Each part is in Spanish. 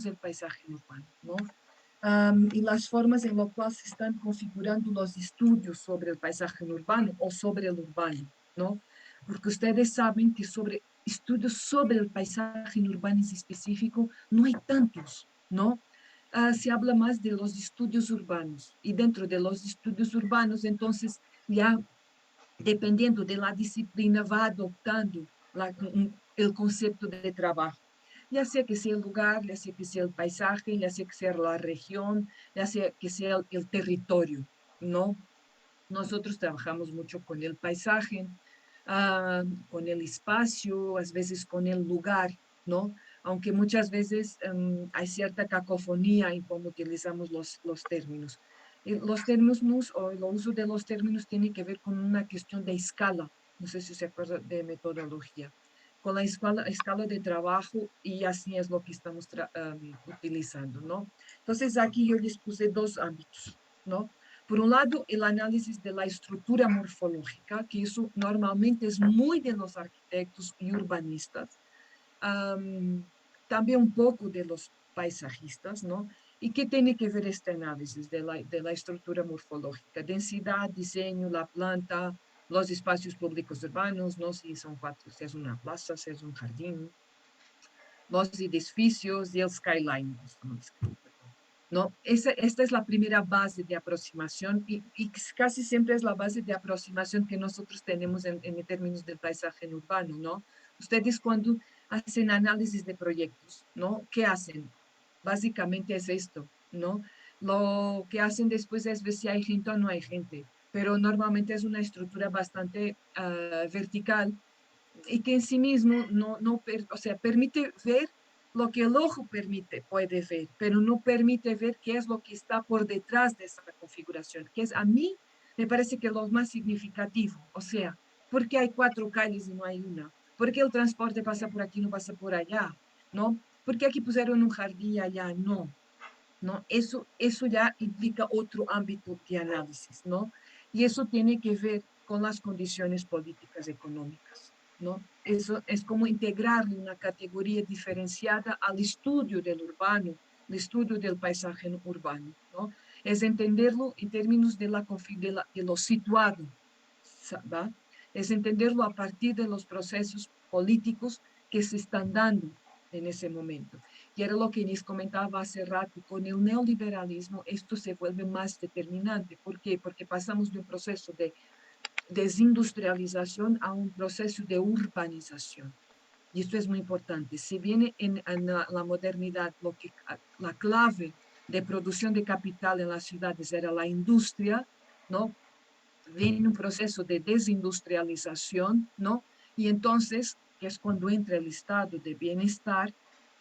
el paisaje urbano, ¿no? Y las formas en las cuales se están configurando los estudios sobre el paisaje urbano o sobre el urbano, ¿no? Porque ustedes saben que sobre estudios sobre el paisaje urbano en específico no hay tantos, ¿no? Se habla más de los estudios urbanos y dentro de los estudios urbanos, entonces, ya dependiendo de la disciplina, va adoptando el concepto de trabajo. Ya sea que sea el lugar, ya sea que sea el paisaje, ya sea que sea la región, ya sea que sea el territorio, ¿no? Nosotros trabajamos mucho con el paisaje, con el espacio, a veces con el lugar, ¿no? Aunque muchas veces hay cierta cacofonía en cómo utilizamos los términos. Los términos o el uso de los términos tiene que ver con una cuestión de escala. No sé si se acuerda de metodología. Con la escala de trabajo y así es lo que estamos utilizando, ¿no? Entonces aquí yo les puse dos ámbitos, ¿no? Por un lado, el análisis de la estructura morfológica, que eso normalmente es muy de los arquitectos y urbanistas, también un poco de los paisajistas, ¿no? ¿Y qué tiene que ver este análisis de la estructura morfológica? Densidad, diseño, la planta, los espacios públicos urbanos, ¿no? Si son cuatro, si es una plaza, si es un jardín, los edificios y el skyline. ¿No? Esta es la primera base de aproximación y casi siempre es la base de aproximación que nosotros tenemos en términos del paisaje urbano, ¿no? Ustedes cuando hacen análisis de proyectos, ¿no? ¿Qué hacen? Básicamente es esto, ¿no? Lo que hacen después es ver si hay gente o no hay gente, pero normalmente es una estructura bastante vertical y que en sí mismo o sea, permite ver lo que el ojo puede ver, pero no permite ver qué es lo que está por detrás de esa configuración, que es a mí me parece que lo más significativo, o sea, ¿por qué hay cuatro calles y no hay una? ¿Por qué el transporte pasa por aquí y no pasa por allá? ¿No? ¿Por qué aquí pusieron un jardín y allá? No, ¿no? Eso ya implica otro ámbito de análisis, ¿no? Y eso tiene que ver con las condiciones políticas económicas, ¿no? Eso es como integrarle una categoría diferenciada al estudio del urbano, el estudio del paisaje urbano, ¿no? Es entenderlo en términos de lo situado, ¿va? Es entenderlo a partir de los procesos políticos que se están dando en ese momento. Y era lo que les comentaba hace rato, con el neoliberalismo esto se vuelve más determinante. ¿Por qué? Porque pasamos de un proceso de desindustrialización a un proceso de urbanización. Y esto es muy importante. Si viene en la modernidad la clave de producción de capital en las ciudades era la industria, ¿no? Viene un proceso de desindustrialización, ¿no? Y entonces, que es cuando entra el estado de bienestar,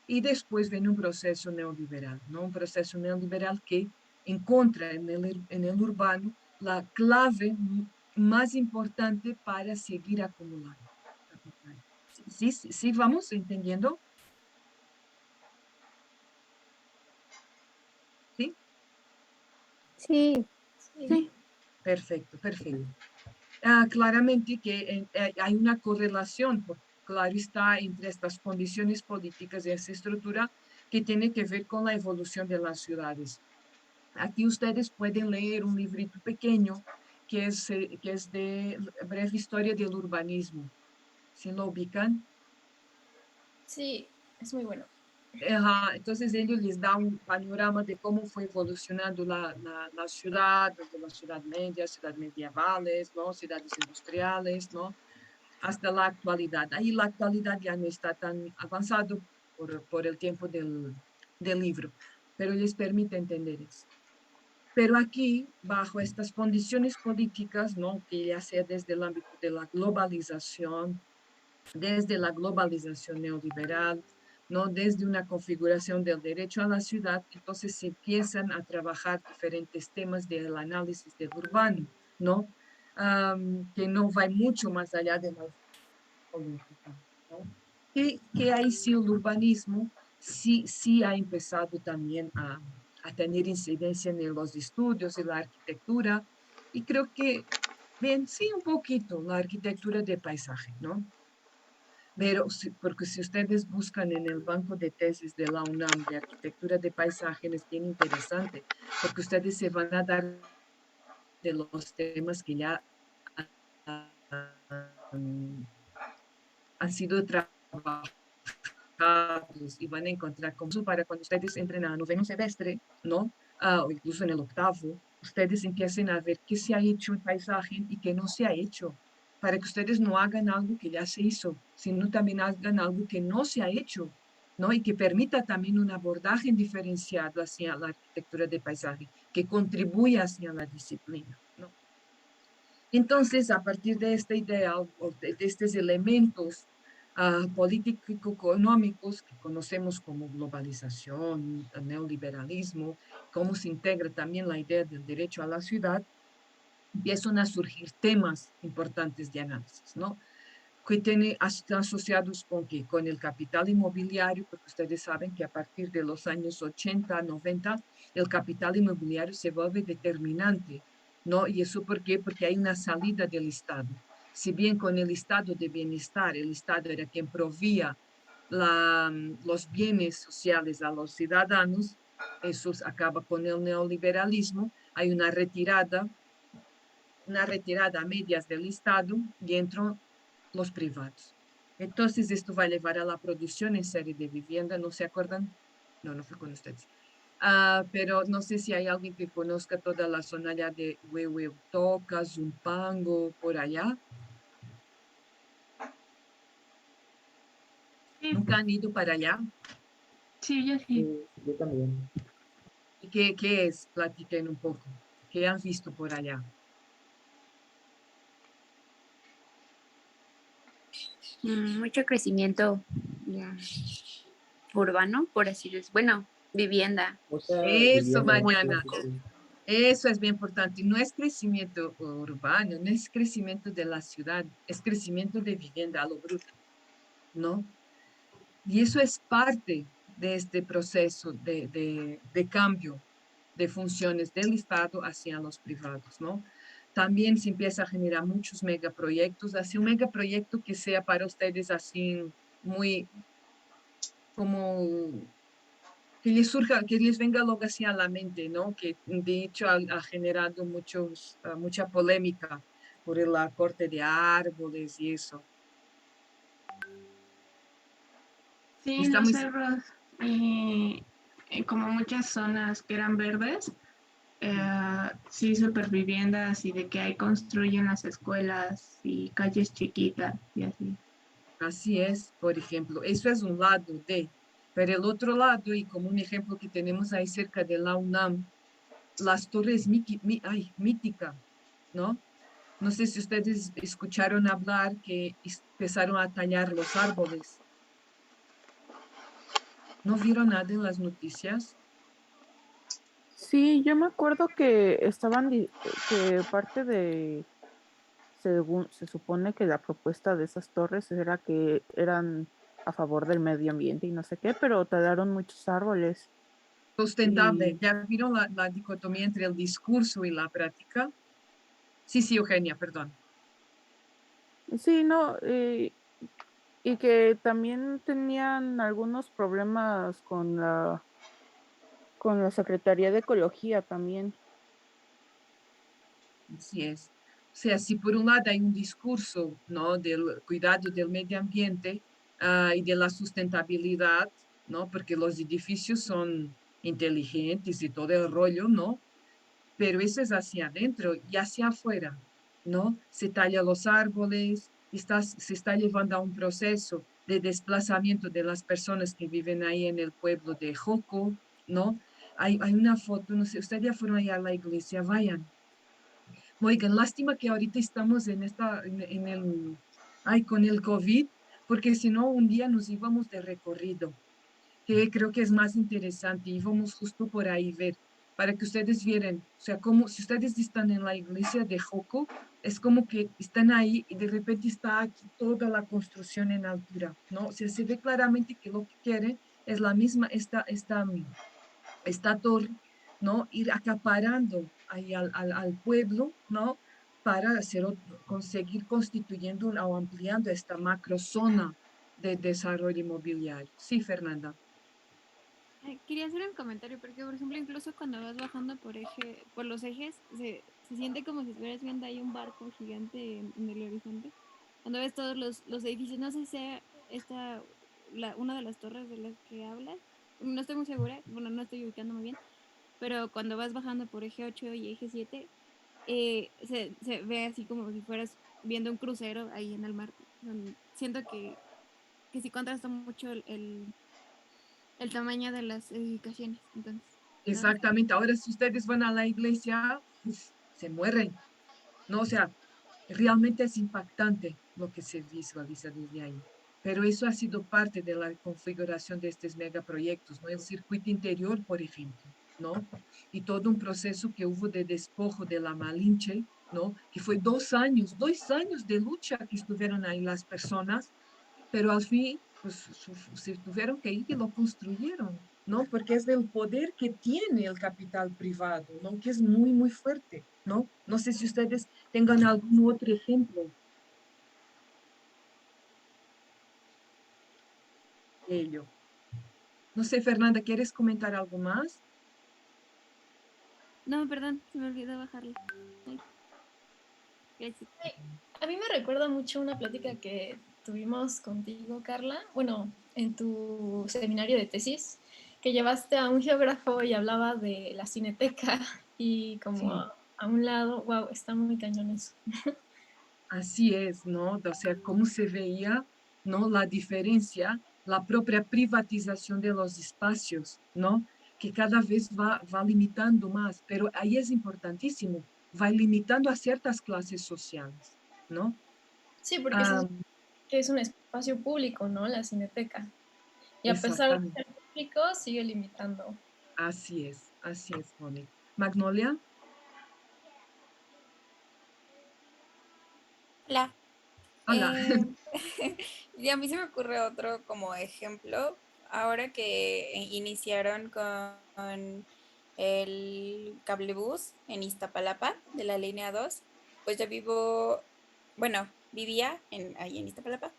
y después viene un proceso neoliberal, ¿no? Un proceso neoliberal que encuentra en el urbano la clave más importante para seguir acumulando capital. Sí, sí, sí, vamos entendiendo, ¿sí? Sí, sí. Perfecto, perfecto. Claramente que hay una correlación, claro está, entre estas condiciones políticas y esa estructura que tiene que ver con la evolución de las ciudades. Aquí ustedes pueden leer un librito pequeño que es de breve historia del urbanismo. ¿Sí lo ubican? Sí, es muy bueno. Ajá, entonces ellos les da un panorama de cómo fue evolucionando la ciudad, desde la ciudad media, ciudades medievales, ¿no? Ciudades industriales, ¿no? Hasta la actualidad. Ahí la actualidad ya no está tan avanzado por el tiempo del libro, pero les permite entender eso. Pero aquí, bajo estas condiciones políticas, ¿no? Que ya sea desde el ámbito de la globalización, desde la globalización neoliberal, ¿no? Desde una configuración del derecho a la ciudad, entonces se empiezan a trabajar diferentes temas del análisis del urbano, ¿no? Que no va mucho más allá de la política, ¿no? Que ahí sí el urbanismo sí ha empezado también a tener incidencia en los estudios y la arquitectura, y creo que, bien, sí, un poquito la arquitectura de paisaje, ¿no? Pero porque si ustedes buscan en el banco de tesis de la UNAM de arquitectura de paisaje, es bien interesante, porque ustedes se van a dar de los temas que ya han, han sido trabajados y van a encontrar como eso para cuando ustedes entren a noveno semestre, ¿no? O incluso en el octavo, ustedes empiecen a ver qué se ha hecho en paisaje y qué no se ha hecho, para que ustedes no hagan algo que ya se hizo, sino también hagan algo que no se ha hecho, ¿no? Y que permita también un abordaje diferenciado hacia la arquitectura de paisaje, que contribuya hacia la disciplina, ¿no? Entonces, a partir de esta idea o de estos elementos político-económicos que conocemos como globalización, neoliberalismo, cómo se integra también la idea del derecho a la ciudad, empiezan a surgir temas importantes de análisis, ¿no? Que están asociados con qué? Con el capital inmobiliario, porque ustedes saben que a partir de los años 80, 90, el capital inmobiliario se vuelve determinante, ¿no? ¿Y eso por qué? Porque hay una salida del Estado. Si bien con el estado de bienestar, el Estado era quien provía los bienes sociales a los ciudadanos, eso acaba con el neoliberalismo, hay una retirada a medias del Estado y entran los privados. Entonces, esto va a llevar a la producción en serie de vivienda, ¿no se acuerdan? No, no fue con ustedes. Pero no sé si hay alguien que conozca toda la zona allá de Huehuetoca, Zumpango, por allá. Sí, ¿Nunca han ido para allá? sí, yo sí. Yo también. ¿Y qué es? Platiquen un poco. ¿Qué han visto por allá? Mucho crecimiento mm, urbano, por así decirlo. Bueno, vivienda. Mucha Eso, vivienda. Muy mañana. poco. Eso es bien importante. No es crecimiento urbano, no es crecimiento de la ciudad, es crecimiento de vivienda a lo bruto, ¿no? Y eso es parte de este proceso de cambio de funciones del Estado hacia los privados, ¿no? También se empieza a generar muchos megaproyectos, así un megaproyecto que sea para ustedes así muy como que les surja, que les venga algo así a la mente, ¿no? Que de hecho ha generado mucha polémica por el corte de árboles y eso. Sí, Y en está los muy, cerros y como muchas zonas que eran verdes, sí, superviviendas y de que ahí construyen las escuelas y calles chiquitas y así. así es, por ejemplo, eso es un lado pero el otro lado, y como un ejemplo que tenemos ahí cerca de la UNAM, las torres mítica, ¿no? No sé si ustedes escucharon hablar que empezaron a tallar los árboles. ¿No vieron nada en las noticias? Sí, yo me acuerdo que que parte de, según se supone que la propuesta de esas torres era que eran a favor del medio ambiente y no sé qué, pero talaron muchos árboles. Sustentable. Y ¿Ya vieron la dicotomía entre el discurso y la práctica? Sí, sí, Eugenia, perdón. sí, no, y que también tenían algunos problemas con la Secretaría de Ecología también. Así es. O sea, si por un lado hay un discurso, ¿no? Del cuidado del medio ambiente y de la sustentabilidad, ¿no? Porque los edificios son inteligentes y todo el rollo, ¿no? Pero eso es hacia adentro y hacia afuera, ¿no? Se talla los árboles, se está llevando a un proceso de desplazamiento de las personas que viven ahí en el pueblo de Joco, ¿no? Hay una foto, no sé, ustedes ya fueron allá a la iglesia, vayan. Oigan, lástima que ahorita estamos con el COVID, porque si no, un día nos íbamos de recorrido, que creo que es más interesante, íbamos justo por ahí ver, para que ustedes vieran, o sea, como si ustedes están en la iglesia de Joco, es como que están ahí y de repente está aquí toda la construcción en altura, ¿no? O sea, se ve claramente que lo que quieren es la misma, esta torre, ¿no? Ir acaparando ahí al pueblo, ¿no? Para conseguir constituyendo o ampliando esta macrozona, de desarrollo inmobiliario. Sí, Fernanda. Quería hacer un comentario porque, por ejemplo, incluso cuando vas bajando por los ejes, se siente como si estuvieras viendo ahí un barco gigante en el horizonte. Cuando ves todos los edificios, no sé si sea una de las torres de las que hablas, no estoy muy segura, bueno, no estoy ubicando muy bien, pero cuando vas bajando por eje 8 y eje 7, se ve así como si fueras viendo un crucero ahí en el mar. Siento que sí contrasta mucho el tamaño de las edificaciones. Entonces, no sé. Exactamente. Ahora, si ustedes van a la iglesia, uf, se mueren, ¿no? O sea, realmente es impactante lo que se visualiza desde ahí. Pero eso ha sido parte de la configuración de estos megaproyectos, ¿no? El circuito interior, por ejemplo, ¿no? Y todo un proceso que hubo de despojo de la Malinche, ¿no? Que fue 2 años de lucha que estuvieron ahí las personas, pero al fin, pues se tuvieron que ir y lo construyeron, ¿no? Porque es del poder que tiene el capital privado, ¿no? Que es muy, muy fuerte, ¿no? No sé si ustedes tengan algún otro ejemplo de ello. No sé, Fernanda, ¿quieres comentar algo más? No, perdón, se me olvidó bajarle. Ay, gracias. A mí me recuerda mucho una plática que tuvimos contigo, Carla, bueno, en tu seminario de tesis, que llevaste a un geógrafo y hablaba de la cineteca y como Sí, a un lado, wow, está muy cañón eso. así es, ¿no? O sea, cómo se veía, ¿no? La diferencia, la propia privatización de los espacios, ¿no? Que cada vez va limitando más, pero ahí es importantísimo, va limitando a ciertas clases sociales, ¿no? Sí, porque se Ah, supone que es un espacio público, ¿no? La cineteca. Y a pesar de exactamente, ser público, sigue limitando. así es, Moni. Magnolia, Hola. hola. Y a mí se me ocurre otro como ejemplo. Ahora que iniciaron con el cablebús en Iztapalapa de la línea 2, pues yo vivía ahí en Iztapalapa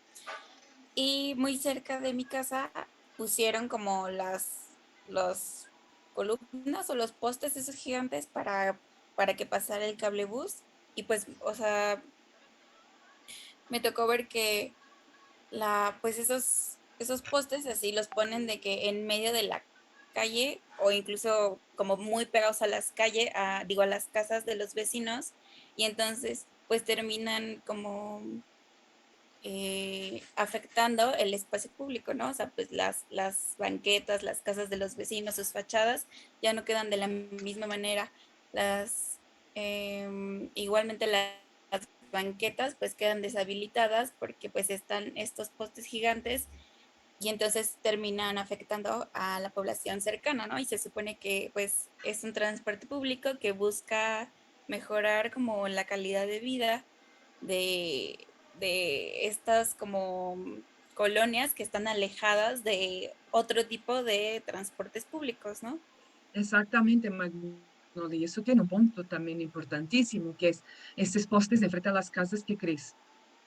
y muy cerca de mi casa pusieron como los columnas o los postes esos gigantes para que pasara el cablebús y pues, o sea, me tocó ver que pues esos postes así los ponen de que en medio de la calle o incluso como muy pegados a las calles, digo, a las casas de los vecinos, y entonces pues terminan como afectando el espacio público, ¿no? O sea, pues las banquetas, las casas de los vecinos, sus fachadas, ya no quedan de la misma manera. Igualmente las banquetas pues quedan deshabilitadas porque pues están estos postes gigantes y entonces terminan afectando a la población cercana, ¿no? Y se supone que pues es un transporte público que busca mejorar como la calidad de vida de estas como colonias que están alejadas de otro tipo de transportes públicos, ¿no? Exactamente, Magnolia. Y eso tiene un punto también importantísimo, que es estos postes de frente a las casas, ¿qué crees?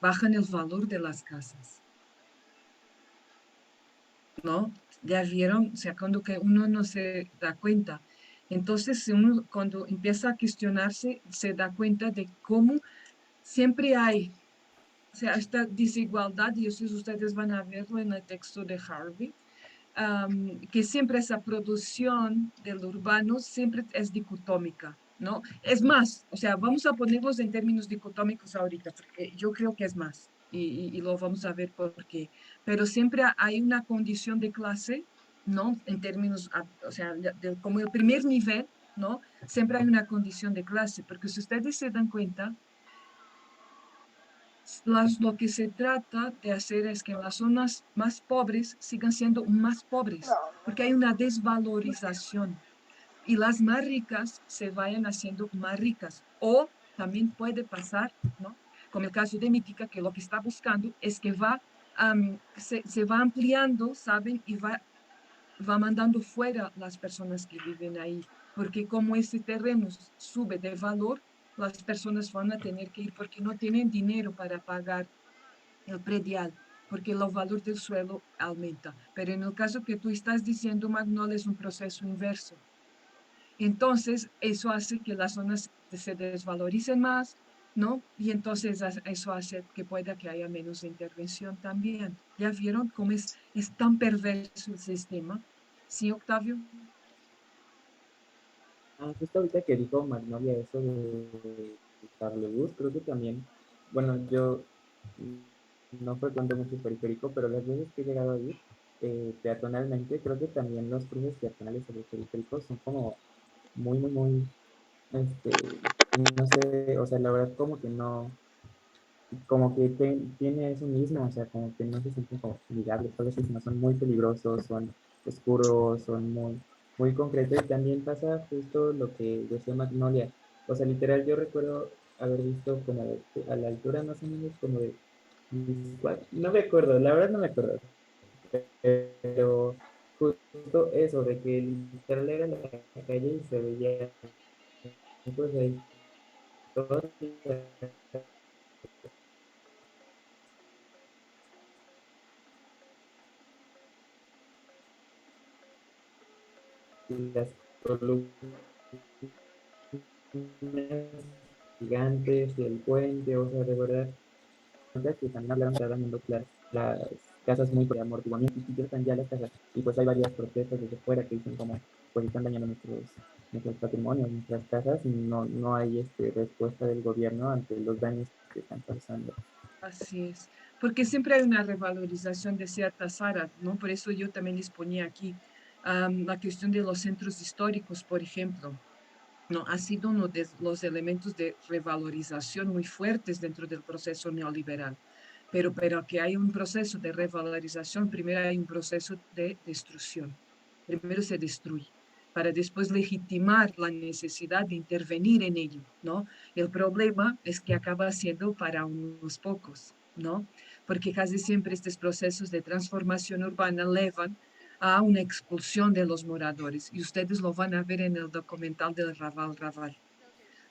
Bajan el valor de las casas, ¿no? Ya vieron, o sea, cuando que uno no se da cuenta. Entonces, si uno cuando empieza a cuestionarse, se da cuenta de cómo siempre hay, o sea, esta desigualdad, y eso ustedes van a verlo en el texto de Harvey, que siempre esa producción del urbano siempre es dicotómica, ¿no? Es más, o sea, vamos a ponerlos en términos dicotómicos ahorita, porque yo creo que es más, y lo vamos a ver por qué, pero siempre hay una condición de clase, ¿no? En términos, o sea, como el primer nivel, ¿no? Siempre hay una condición de clase, porque si ustedes se dan cuenta, lo que se trata de hacer es que las zonas más pobres sigan siendo más pobres, porque hay una desvalorización y las más ricas se vayan haciendo más ricas. O también puede pasar, ¿no? Como el caso de Mítica, que lo que está buscando es que se va ampliando, ¿saben? Y va mandando fuera las personas que viven ahí, porque como ese terreno sube de valor, las personas van a tener que ir porque no tienen dinero para pagar el predial, porque el valor del suelo aumenta. Pero en el caso que tú estás diciendo, Magnolia, es un proceso inverso. Entonces, eso hace que las zonas se desvaloricen más, ¿no? Y entonces eso hace que pueda que haya menos intervención también. ¿Ya vieron cómo es tan perverso el sistema? ¿Sí, Octavio? Justo ahorita que dijo Magnolia eso de cablebús, creo que también, bueno, yo no frecuento mucho el periférico, pero las veces que he llegado a ir peatonalmente, creo que también los cruces peatonales sobre el periférico son como muy, no sé, o sea, la verdad como que no, como que tiene eso mismo, o sea, como que no se sienten como amigables, todos sino son muy peligrosos, son oscuros, son muy concretos, y también pasa justo lo que decía Magnolia, o sea, literal, yo recuerdo haber visto como a la altura más o menos como de, no me acuerdo, la verdad no me acuerdo, pero justo eso, de que literal era la calle y se veía, pues ahí, todas las columnas gigantes del puente, o sea, de verdad, que también hablaron que dañando las casas muy por amortiguamiento y ya están ya las casas. Y pues hay varias protestas desde fuera que dicen como, pues están dañando nuestros patrimonios, nuestras casas, y no hay respuesta del gobierno ante los daños que están causando. Así es, porque siempre hay una revalorización de ciertas áreas, ¿no? Por eso yo también les ponía aquí la cuestión de los centros históricos, por ejemplo. No, ha sido uno de los elementos de revalorización muy fuertes dentro del proceso neoliberal. Pero que hay un proceso de revalorización, primero hay un proceso de destrucción. Primero se destruye para después legitimar la necesidad de intervenir en ello, ¿no? El problema es que acaba siendo para unos pocos, ¿no? Porque casi siempre estos procesos de transformación urbana llevan a una expulsión de los moradores. Y ustedes lo van a ver en el documental del Raval Raval,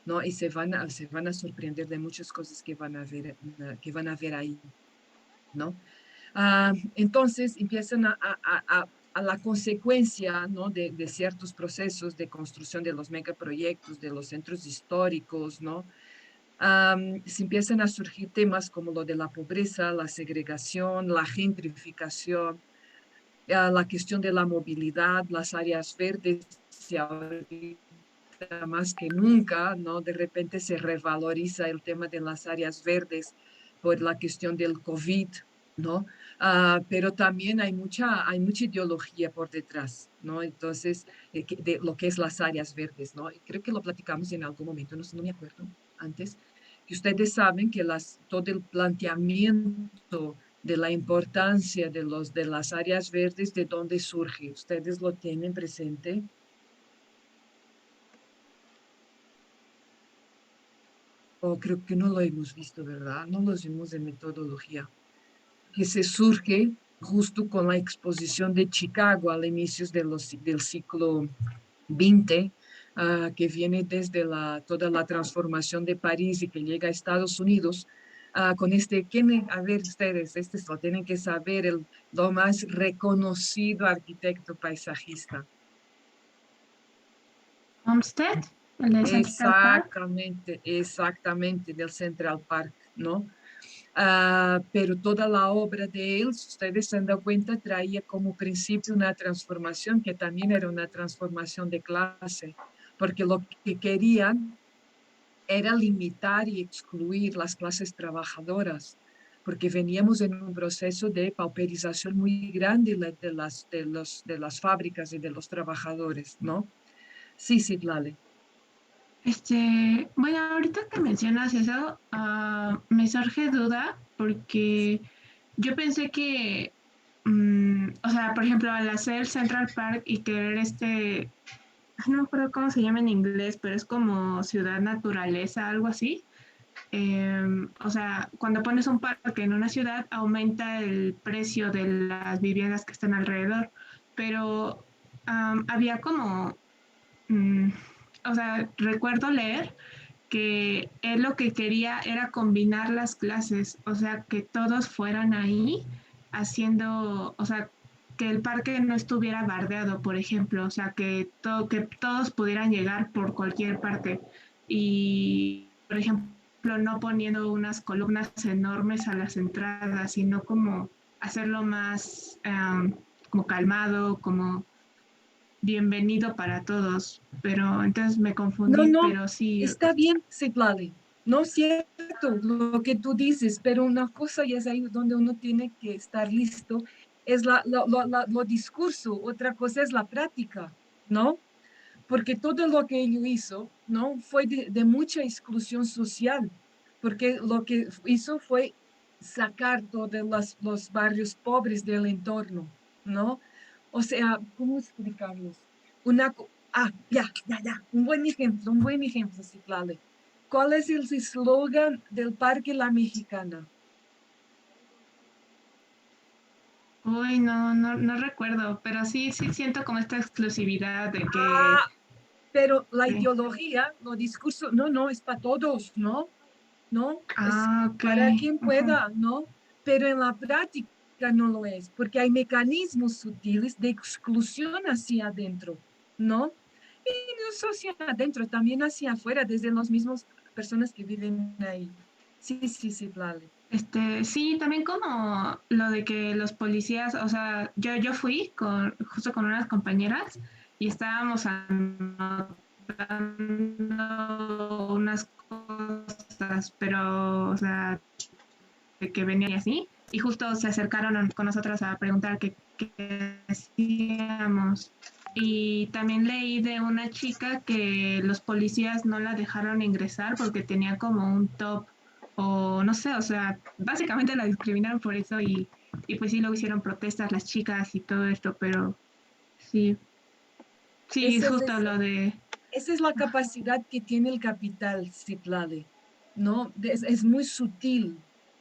¿no? Y se van a sorprender de muchas cosas que van a ver ahí, ¿no? Entonces empiezan a la consecuencia, ¿no? De ciertos procesos de construcción de los megaproyectos, de los centros históricos, ¿no? Se empiezan a surgir temas como lo de la pobreza, la segregación, la gentrificación, la cuestión de la movilidad, las áreas verdes, y ahorita más que nunca, ¿no? De repente se revaloriza el tema de las áreas verdes por la cuestión del COVID, ¿no? Pero también hay mucha ideología por detrás, ¿no? Entonces, de lo que es las áreas verdes, ¿no? Y creo que lo platicamos en algún momento, no sé, no me acuerdo antes, que ustedes saben que todo el planteamiento de la importancia de las áreas verdes, ¿de dónde surge? ¿Ustedes lo tienen presente? O creo que no lo hemos visto, ¿verdad? No lo vimos en metodología. Que se surge justo con la exposición de Chicago al inicio del siglo XX, que viene desde toda la transformación de París y que llega a Estados Unidos, con a ver ustedes, lo tienen que saber, lo más reconocido arquitecto paisajista. Homestead, el de Central Park. Exactamente, del Central Park, ¿no? Pero toda la obra de él, si ustedes se han dado cuenta, traía como principio una transformación que también era una transformación de clase, porque lo que querían era limitar y excluir las clases trabajadoras, porque veníamos en un proceso de pauperización muy grande de las fábricas y de los trabajadores, ¿no? Sí, sí, Lale. Bueno, ahorita que mencionas eso, me surge duda porque yo pensé que, o sea, por ejemplo, al hacer Central Park y querer no me acuerdo cómo se llama en inglés, pero es como ciudad naturaleza, algo así. O sea, cuando pones un parque en una ciudad, aumenta el precio de las viviendas que están alrededor, pero había como, mm, o sea, recuerdo leer que él lo que quería era combinar las clases, o sea, que todos fueran ahí haciendo, o sea, que el parque no estuviera bardeado, por ejemplo, o sea, que todos pudieran llegar por cualquier parte y, por ejemplo, no poniendo unas columnas enormes a las entradas, sino como hacerlo más como calmado, como bienvenido para todos. Pero entonces me No, confundí, no, pero sí, está bien, Citlali. No es cierto lo que tú dices, pero una cosa y es ahí donde uno tiene que estar listo, es lo discurso, otra cosa es la práctica, ¿no? Porque todo lo que él hizo, ¿no? Fue de mucha exclusión social, porque lo que hizo fue sacar todos los barrios pobres del entorno, ¿no? O sea, ¿cómo explicarlos? Ya, un buen ejemplo, Citlali. ¿Cuál es el eslogan del Parque La Mexicana? uy, no recuerdo, pero sí, sí siento como esta exclusividad de que, Ah, pero la sí. ideología, los discursos, no, es para todos, ¿no? ¿No? Es Ah, ok. para quien Ujú. pueda, ¿no? Pero en la práctica no lo es, porque hay mecanismos sutiles de exclusión hacia adentro, ¿no? Y no solo hacia adentro, también hacia afuera, desde los mismos personas que viven ahí. Sí, Plale. Sí, también como lo de que los policías, o sea, yo fui justo con unas compañeras y estábamos anotando unas cosas, pero, o sea, de que venían y así, y justo se acercaron con nosotros a preguntar qué hacíamos. Y también leí de una chica que los policías no la dejaron ingresar porque tenía como un top o no sé, o sea, básicamente la discriminaron por eso y pues sí, luego hicieron protestas las chicas y todo esto, pero sí, sí, Esa es, justo esa lo de... esa es la capacidad que tiene el capital, Citlali, ¿no? Es muy sutil,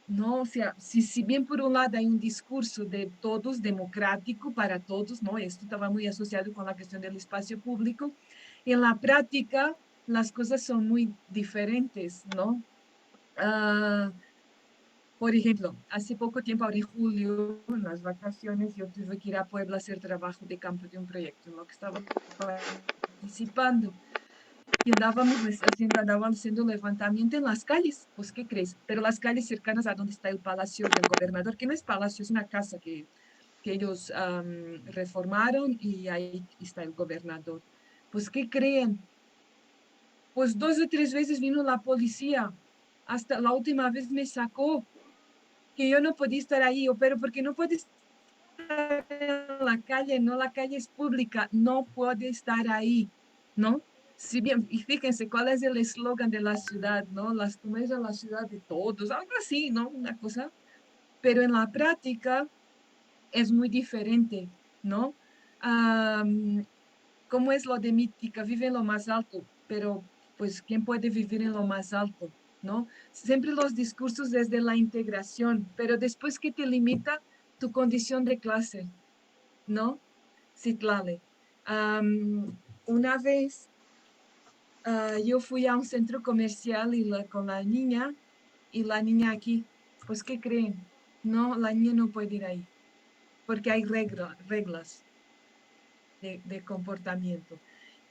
¿no? O sea, si bien por un lado hay un discurso de todos, democrático para todos, ¿no? Esto estaba muy asociado con la cuestión del espacio público, en la práctica las cosas son muy diferentes, ¿no? Ah, por ejemplo, hace poco tiempo, ahora en julio, en las vacaciones, yo tuve que ir a Puebla a hacer trabajo de campo de un proyecto en lo que estaba participando. Y andaban haciendo levantamiento en las calles, pues, ¿qué crees? Pero las calles cercanas a donde está el palacio del gobernador, que no es palacio, es una casa que ellos reformaron y ahí está el gobernador. Pues, ¿qué creen? Pues 2 o 3 veces vino la policía. Hasta la última vez me sacó, que yo no podía estar ahí, pero porque no puedes estar en la calle, no, la calle es pública, no puede estar ahí, ¿no? Si bien, y fíjense cuál es el eslogan de la ciudad, ¿no? ¿Cómo es la ciudad de todos? Algo así, ¿no? Una cosa, pero en la práctica es muy diferente, ¿no? Am, ¿Cómo es lo de mítica? Vive en lo más alto, pero pues, ¿quién puede vivir en lo más alto? ¿No? Siempre los discursos desde la integración, pero después que te limita tu condición de clase, ¿no? Citlali. Una vez yo fui a un centro comercial con la niña y la niña aquí, pues, ¿qué creen? No, la niña no puede ir ahí porque hay reglas de comportamiento.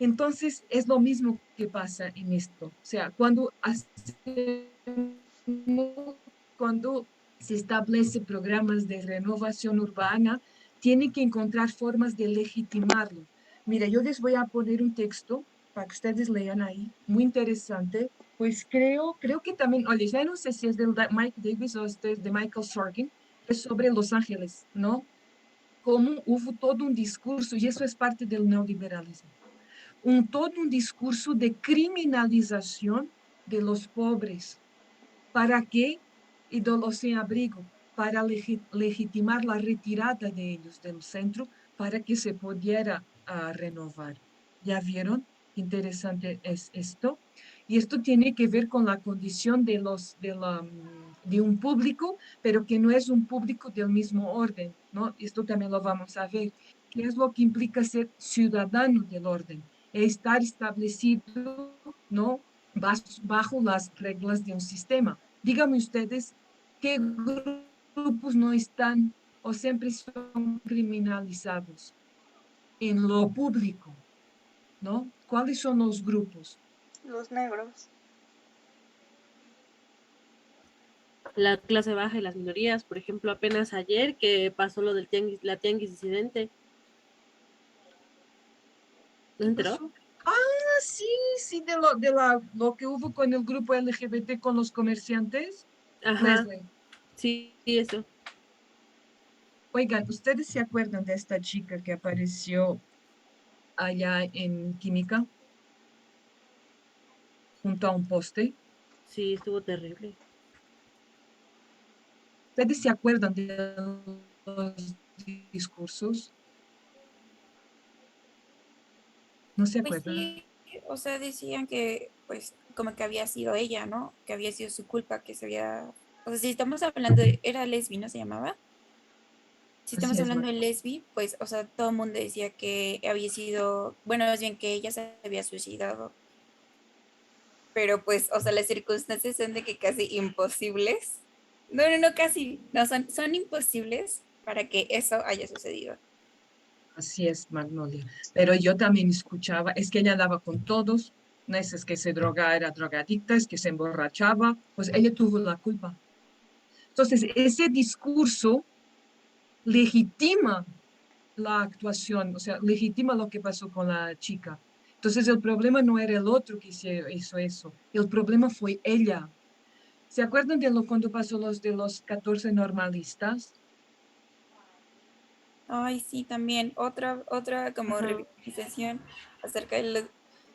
Entonces, es lo mismo que pasa en esto. O sea, cuando se establece programas de renovación urbana, tiene que encontrar formas de legitimarlo. Mira, yo les voy a poner un texto para que ustedes lean ahí, muy interesante. Pues creo que también, oye, ya no sé si es de Mike Davis o este es de Michael Sorkin, es sobre Los Ángeles, ¿no? Como hubo todo un discurso, y eso es parte del neoliberalismo, todo un discurso de criminalización de los pobres. ¿Para qué? Y de los sin abrigo, para legitimar la retirada de ellos del centro para que se pudiera renovar. ¿Ya vieron? Interesante es esto. Y esto tiene que ver con la condición de un público, pero que no es un público del mismo orden, ¿no? Esto también lo vamos a ver. ¿Qué es lo que implica ser ciudadano del orden? Estar establecido, ¿no? Bajo las reglas de un sistema. Díganme ustedes, ¿qué grupos no están o siempre son criminalizados en lo público, ¿no? ¿Cuáles son los grupos? Los negros. La clase baja y las minorías, por ejemplo, apenas ayer que pasó lo del la tianguis disidente. ¿No se enteró? ¿Pasó? Ah, sí, sí, lo que hubo con el grupo LGBT con los comerciantes. Ajá, Leslie, sí, eso. oigan, ¿ustedes se acuerdan de esta chica que apareció allá en Química junto a un poste? Sí, estuvo terrible. ¿Ustedes se acuerdan de los discursos? ¿No se Pues acuerdan? sí, o sea, decían que, pues, como que había sido ella, ¿no? Que había sido su culpa, que se había... O sea, si estamos hablando de... ¿Era lesbi, no se llamaba? Si Así estamos es, hablando de lesbi, pues, o sea, todo el mundo decía que había sido... Bueno, más bien que ella se había suicidado. Pero, pues, o sea, las circunstancias son de que casi imposibles. No, casi. No, son imposibles para que eso haya sucedido. así es, Magnolia. Pero yo también escuchaba, es que ella andaba con todos, no es que se droga, era drogadicta, es que se emborrachaba, pues ella tuvo la culpa. Entonces, ese discurso legitima la actuación, o sea, legitima lo que pasó con la chica. Entonces, el problema no era el otro que hizo eso, el problema fue ella. ¿Se acuerdan de lo cuando pasó los de los 14 normalistas? Ay, sí, también. Otra como Ajá. revictimización acerca de los...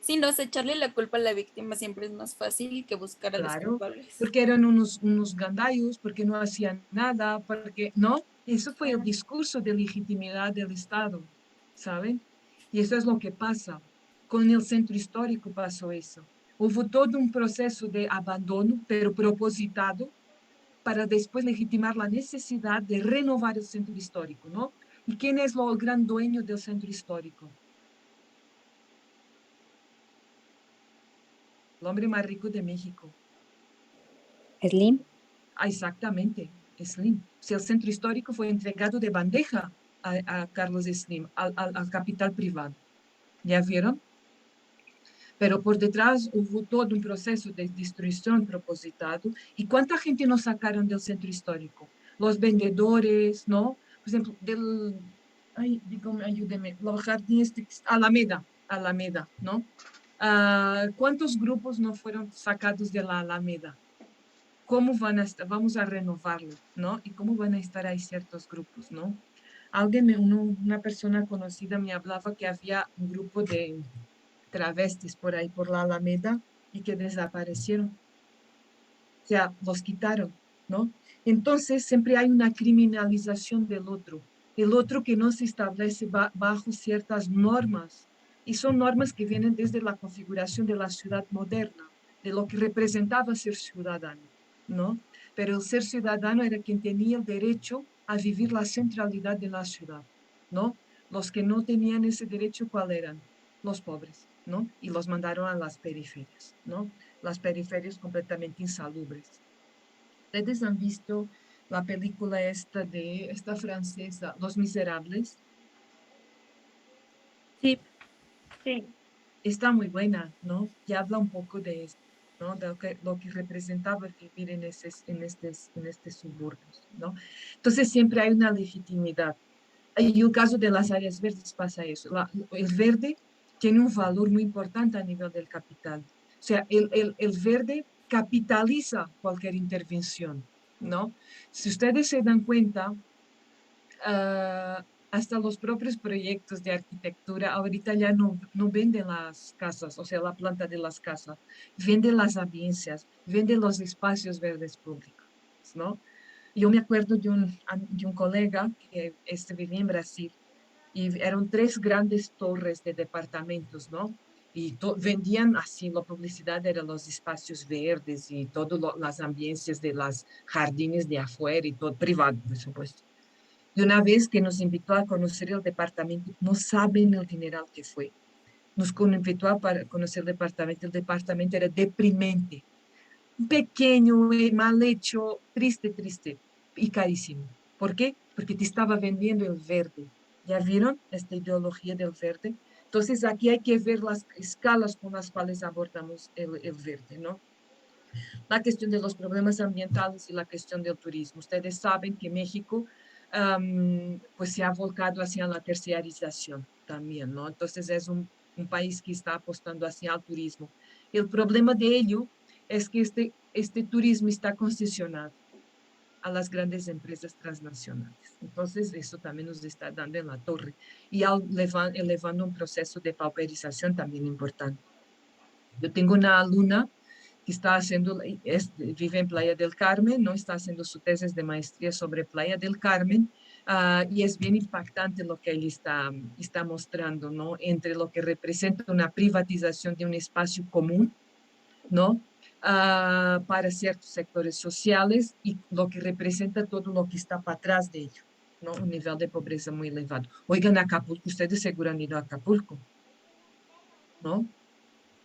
Sí, no, sé, echarle la culpa a la víctima siempre es más fácil que buscar a los Claro, culpables. porque eran unos gandallos, porque no hacían nada, porque no, eso fue el Ajá. discurso de legitimidad del Estado, ¿saben? Y eso es lo que pasa. Con el centro histórico pasó eso. Hubo todo un proceso de abandono, pero propositado, para después legitimar la necesidad de renovar el centro histórico, ¿no? ¿Y quién es el gran dueño del centro histórico? El hombre más rico de México. Slim. Ah, exactamente, Slim. O sea, el centro histórico fue entregado de bandeja a Carlos Slim, al capital privado. ¿Ya vieron? Pero por detrás hubo todo un proceso de destrucción propositado. ¿Y cuánta gente nos sacaron del centro histórico? Los vendedores, ¿no? Por ejemplo, ay, dígame, ayúdeme, los jardines, Alameda, ¿no? ¿Cuántos grupos no fueron sacados de la Alameda? ¿Cómo vamos a renovarlo, ¿no? Y cómo van a estar ahí ciertos grupos, ¿no? Una persona conocida me hablaba que había un grupo de travestis por ahí, por la Alameda, y que desaparecieron. O sea, los quitaron, ¿no? Entonces, siempre hay una criminalización del otro, el otro que no se establece bajo ciertas normas, y son normas que vienen desde la configuración de la ciudad moderna, de lo que representaba ser ciudadano, ¿no? Pero el ser ciudadano era quien tenía el derecho a vivir la centralidad de la ciudad, ¿no? Los que no tenían ese derecho, ¿cuál eran? Los pobres, ¿no? Y los mandaron a las periferias, ¿no? Las periferias completamente insalubres. ¿Ustedes han visto la película esta francesa, Los Miserables? Sí, Sí. Está muy buena, ¿no? Y habla un poco de eso, ¿no? De lo que representaba vivir en estos suburbios, ¿no? Entonces siempre hay una legitimidad. Y el caso de las áreas verdes pasa eso. El verde tiene un valor muy importante a nivel del capital. O sea, el verde capitaliza cualquier intervención, ¿no? Si ustedes se dan cuenta, hasta los propios proyectos de arquitectura ahorita ya no venden las casas, o sea, la planta de las casas, venden las audiencias, venden los espacios verdes públicos, ¿no? Yo me acuerdo de un colega que vivía en Brasil y eran 3 grandes torres de departamentos, ¿no? Y vendían así, la publicidad eran los espacios verdes y todas las ambiencias de los jardines de afuera y todo privado, por supuesto. Y una vez que nos invitó a conocer el departamento, no saben el dineral que fue. Nos invitó a conocer el departamento era deprimente, pequeño, mal hecho, triste, triste y carísimo. ¿Por qué? porque te estaba vendiendo el verde. ¿Ya vieron esta ideología del verde? Entonces, aquí hay que ver las escalas con las cuales abordamos el verde, ¿no? La cuestión de los problemas ambientales y la cuestión del turismo. Ustedes saben que México pues se ha volcado hacia la terciarización también, ¿no? Entonces es un país que está apostando hacia el turismo. El problema de ello es que este turismo está concesionado a las grandes empresas transnacionales. Entonces, eso también nos está dando en la torre y elevando un proceso de pauperización también importante. Yo tengo una alumna que está haciendo, vive en Playa del Carmen, ¿no? Está haciendo su tesis de maestría sobre Playa del Carmen, y es bien impactante lo que él está mostrando, ¿no? Entre lo que representa una privatización de un espacio común, ¿no? Para ciertos sectores sociales y lo que representa todo lo que está para atrás de ello, ¿no? Un nivel de pobreza muy elevado. Oigan, Acapulco, ustedes seguro han ido a Acapulco, ¿no?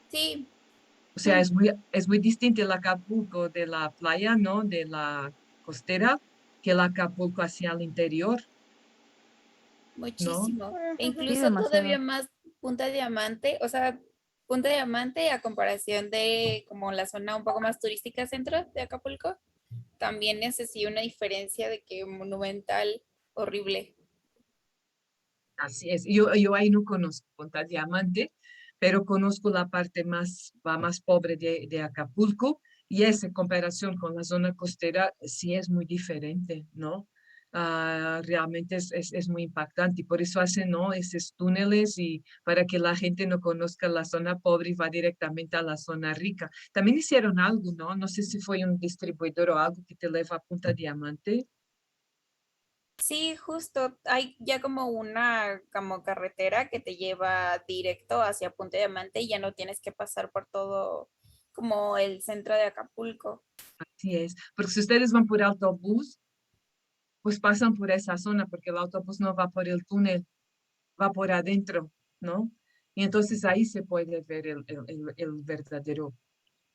Sí, O sea, es muy distinto el Acapulco de la playa, ¿no? De la costera, que el Acapulco hacia el interior, ¿no? muchísimo. E Sí, incluso todavía demasiado. más Punta Diamante, o sea, Punta Diamante a comparación de como la zona un poco más turística centro de Acapulco, también es así una diferencia de que monumental, horrible. Así es. Yo ahí no conozco Punta Diamante, pero conozco la parte más pobre de Acapulco y esa en comparación con la zona costera sí es muy diferente, ¿no? Realmente es muy impactante y por eso hacen, ¿no? Esos túneles y para que la gente no conozca la zona pobre y va directamente a la zona rica. También hicieron algo, ¿no? No sé si fue un distribuidor o algo que te lleva a Punta Diamante. Sí, justo, hay ya como una como carretera que te lleva directo hacia Punta Diamante y ya no tienes que pasar por todo como el centro de Acapulco. Así es, porque si ustedes van por autobús, pues pasan por esa zona porque el autobús no va por el túnel, va por adentro, ¿no? Y entonces ahí se puede ver el verdadero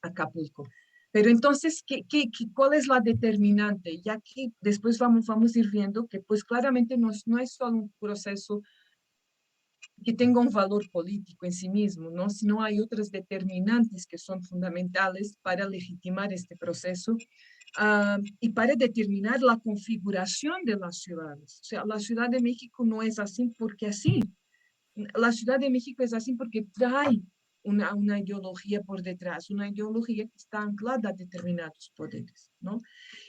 Acapulco. Pero entonces, ¿cuál es la determinante? Ya que después vamos a ir viendo que pues claramente no es solo un proceso que tenga un valor político en sí mismo, ¿no? Sino hay otras determinantes que son fundamentales para legitimar este proceso, y para determinar la configuración de las ciudades. O sea, la Ciudad de México no es así porque así. La Ciudad de México es así porque trae una ideología por detrás, una ideología que está anclada a determinados poderes, ¿no?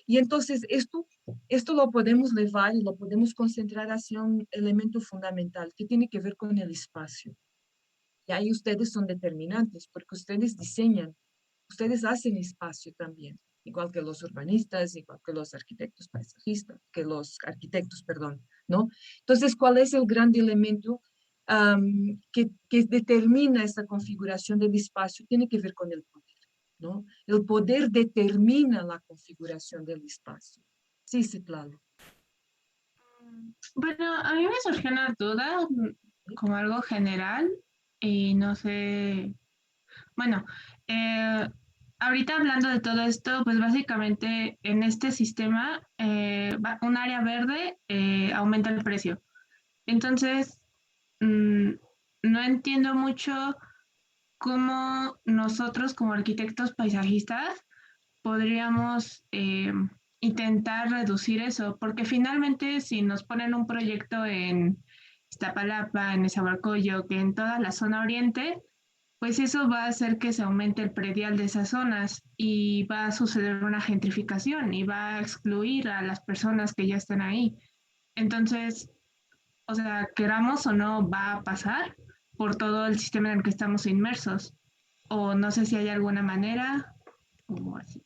Y entonces esto lo podemos llevar y lo podemos concentrar hacia un elemento fundamental que tiene que ver con el espacio. Y ahí ustedes son determinantes porque ustedes diseñan, ustedes hacen espacio también, igual que los urbanistas, igual que los arquitectos paisajistas, que los arquitectos, perdón, ¿no? Entonces, ¿cuál es el gran elemento que determina esta configuración del espacio? Tiene que ver con el poder, ¿no? El poder determina la configuración del espacio. Sí, sí, claro. Bueno, a mí me surgió una duda como algo general y no sé, bueno, eh, ahorita hablando de todo esto, pues básicamente en este sistema un área verde aumenta el precio. Entonces, mm, no entiendo mucho cómo nosotros como arquitectos paisajistas podríamos intentar reducir eso, porque finalmente si nos ponen un proyecto en Iztapalapa, en Nezahualcóyotl, en toda la zona oriente, pues eso va a hacer que se aumente el predial de esas zonas y va a suceder una gentrificación y va a excluir a las personas que ya están ahí. Entonces, o sea, queramos o no, va a pasar por todo el sistema en el que estamos inmersos. O no sé si hay alguna manera, o así.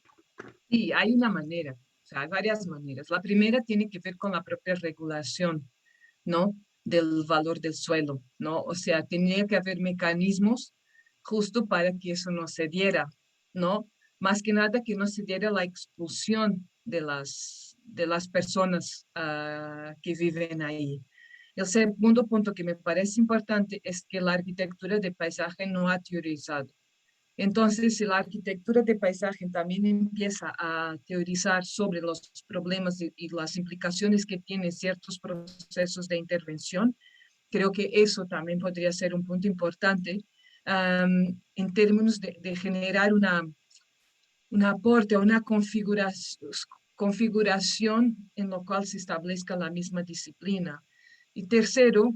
Sí, hay una manera, o sea, hay varias maneras. La primera tiene que ver con la propia regulación, ¿no? Del valor del suelo, ¿no? O sea, tenía que haber mecanismos justo para que eso no se diera, ¿no? Más que nada que no se diera la expulsión de las personas que viven ahí. El segundo punto que me parece importante es que la arquitectura de paisaje no ha teorizado. Entonces, si la arquitectura de paisaje también empieza a teorizar sobre los problemas y las implicaciones que tienen ciertos procesos de intervención, creo que eso también podría ser un punto importante en términos de generar un aporte, una configuración en lo cual se establezca la misma disciplina. Y tercero,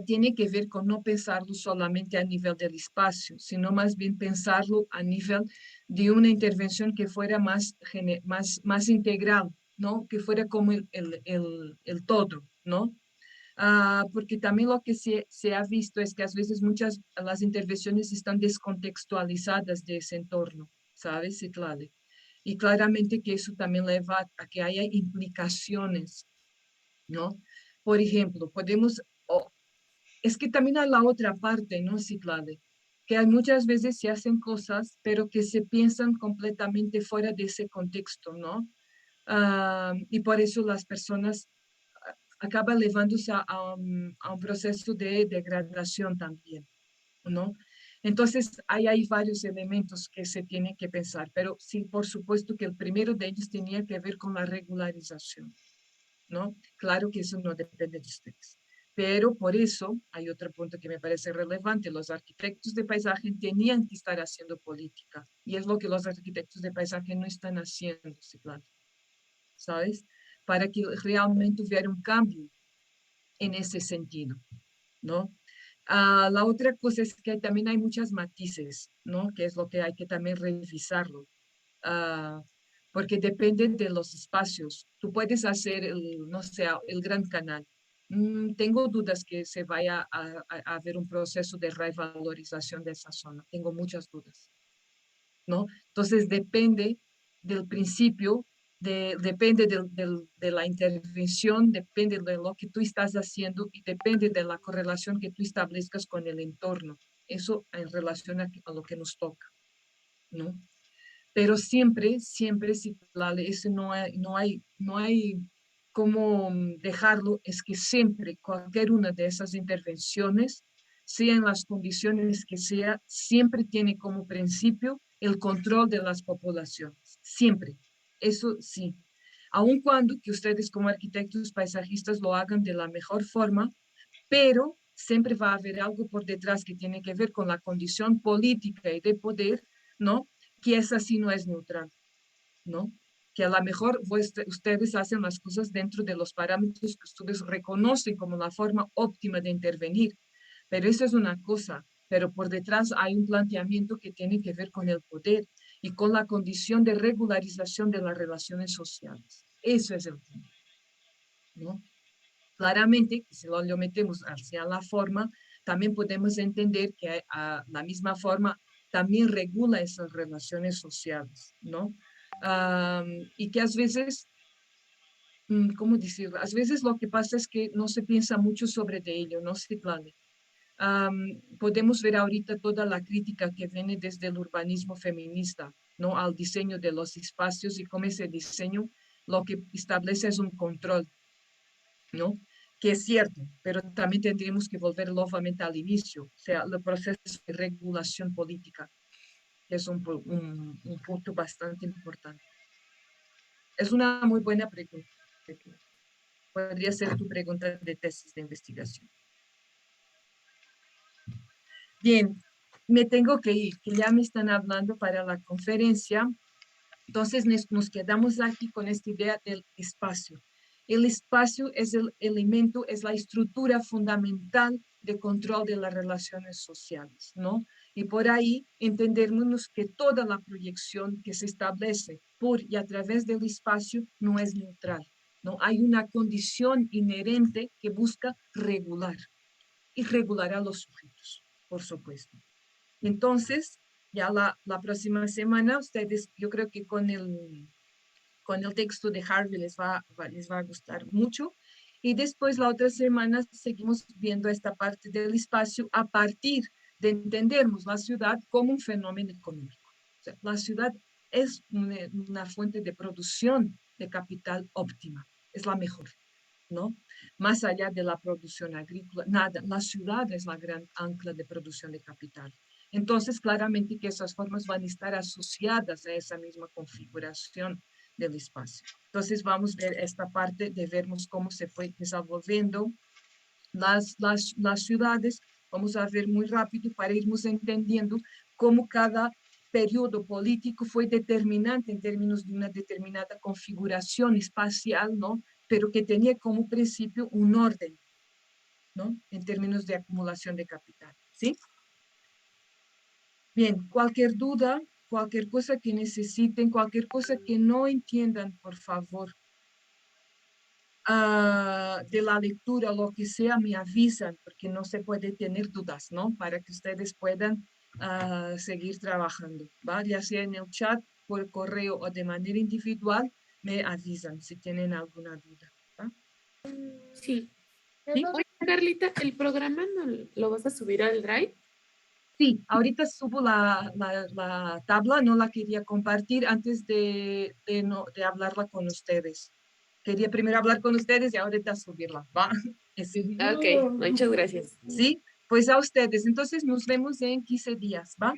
tiene que ver con no pensarlo solamente a nivel del espacio, sino más bien pensarlo a nivel de una intervención que fuera más integral, ¿no? Que fuera como el todo, ¿no? Porque también lo que se ha visto es que a veces muchas las intervenciones están descontextualizadas de ese entorno, ¿sabes, Citlali? Y claramente que eso también lleva a que haya implicaciones, ¿no? Por ejemplo, es que también hay la otra parte, ¿no, Citlali? Que hay muchas veces se hacen cosas, pero que se piensan completamente fuera de ese contexto, ¿no? Y por eso las personas acaba llevándose a un proceso de degradación también, ¿no? Entonces, hay varios elementos que se tienen que pensar, pero sí, por supuesto que el primero de ellos tenía que ver con la regularización, ¿no? Claro que eso no depende de ustedes. Pero por eso hay otro punto que me parece relevante. Los arquitectos de paisaje tenían que estar haciendo política. Y es lo que los arquitectos de paisaje no están haciendo, ¿sabes? Para que realmente hubiera un cambio en ese sentido, ¿no? La otra cosa es que también hay muchas matices, ¿no? Que es lo que hay que también revisarlo, ah, porque depende de los espacios. Tú puedes hacer, no sé, el Gran Canal. Tengo dudas que se vaya a haber un proceso de revalorización de esa zona. Tengo muchas dudas, ¿no? Entonces depende del principio, depende de la intervención, depende de lo que tú estás haciendo y depende de la correlación que tú establezcas con el entorno. Eso en relación a lo que nos toca, ¿no? Pero siempre, siempre, si eso no hay cómo dejarlo, es que siempre, cualquier una de esas intervenciones, sea en las condiciones que sea, siempre tiene como principio el control de las poblaciones, siempre. Eso sí, aun cuando que ustedes como arquitectos paisajistas lo hagan de la mejor forma, pero siempre va a haber algo por detrás que tiene que ver con la condición política y de poder, ¿no? Que esa sí no es neutral, ¿no? Que a lo mejor ustedes hacen las cosas dentro de los parámetros que ustedes reconocen como la forma óptima de intervenir, pero eso es una cosa, pero por detrás hay un planteamiento que tiene que ver con el poder y con la condición de regularización de las relaciones sociales. Eso es el tema, ¿no? Claramente, si lo metemos hacia la forma, también podemos entender que la misma forma también regula esas relaciones sociales, ¿no? Y que a veces, ¿cómo decirlo? A veces lo que pasa es que no se piensa mucho sobre de ello, no se planea. Podemos ver ahorita toda la crítica que viene desde el urbanismo feminista, ¿no? Al diseño de los espacios y cómo ese diseño lo que establece es un control, ¿no? Que es cierto, pero también tendríamos que volver nuevamente al inicio, o sea, el proceso de regulación política, que es un punto bastante importante. Es una muy buena pregunta. Podría ser tu pregunta de tesis de investigación. Bien, me tengo que ir, que ya me están hablando para la conferencia. Entonces nos quedamos aquí con esta idea del espacio. El espacio es el elemento, es la estructura fundamental de control de las relaciones sociales, ¿no? Y por ahí entendernos que toda la proyección que se establece por y a través del espacio no es neutral, ¿no? Hay una condición inherente que busca regular y regular a los sujetos, por supuesto. Entonces, ya la próxima semana, ustedes, yo creo que con el texto de Harvey les va a gustar mucho. Y después la otra semana seguimos viendo esta parte del espacio a partir de entendernos la ciudad como un fenómeno económico. O sea, la ciudad es una fuente de producción de capital óptima, es la mejor. ¿no? Más allá de la producción agrícola, nada, la ciudad es la gran ancla de producción de capital. Entonces, claramente que esas formas van a estar asociadas a esa misma configuración del espacio. Entonces, vamos a ver esta parte de vermos cómo se fue desenvolviendo las ciudades. Vamos a ver muy rápido para irmos entendiendo cómo cada periodo político fue determinante en términos de una determinada configuración espacial, ¿no? Pero que tenía como principio un orden, ¿no? En términos de acumulación de capital, ¿sí? Bien, cualquier duda, cualquier cosa que necesiten, cualquier cosa que no entiendan, por favor, de la lectura, lo que sea, me avisan, porque no se puede tener dudas, ¿no? Para que ustedes puedan seguir trabajando, ¿va? Ya sea en el chat, por correo o de manera individual, me avisan si tienen alguna duda, ¿va? Sí. ¿Sí? Oye, Carlita, ¿el programa no lo vas a subir al Drive? Sí, ahorita subo la tabla, no la quería compartir antes de hablarla con ustedes. Quería primero hablar con ustedes y ahorita subirla, ¿va? Ok, muchas gracias. Sí, pues a ustedes. Entonces nos vemos en 15 días, ¿va?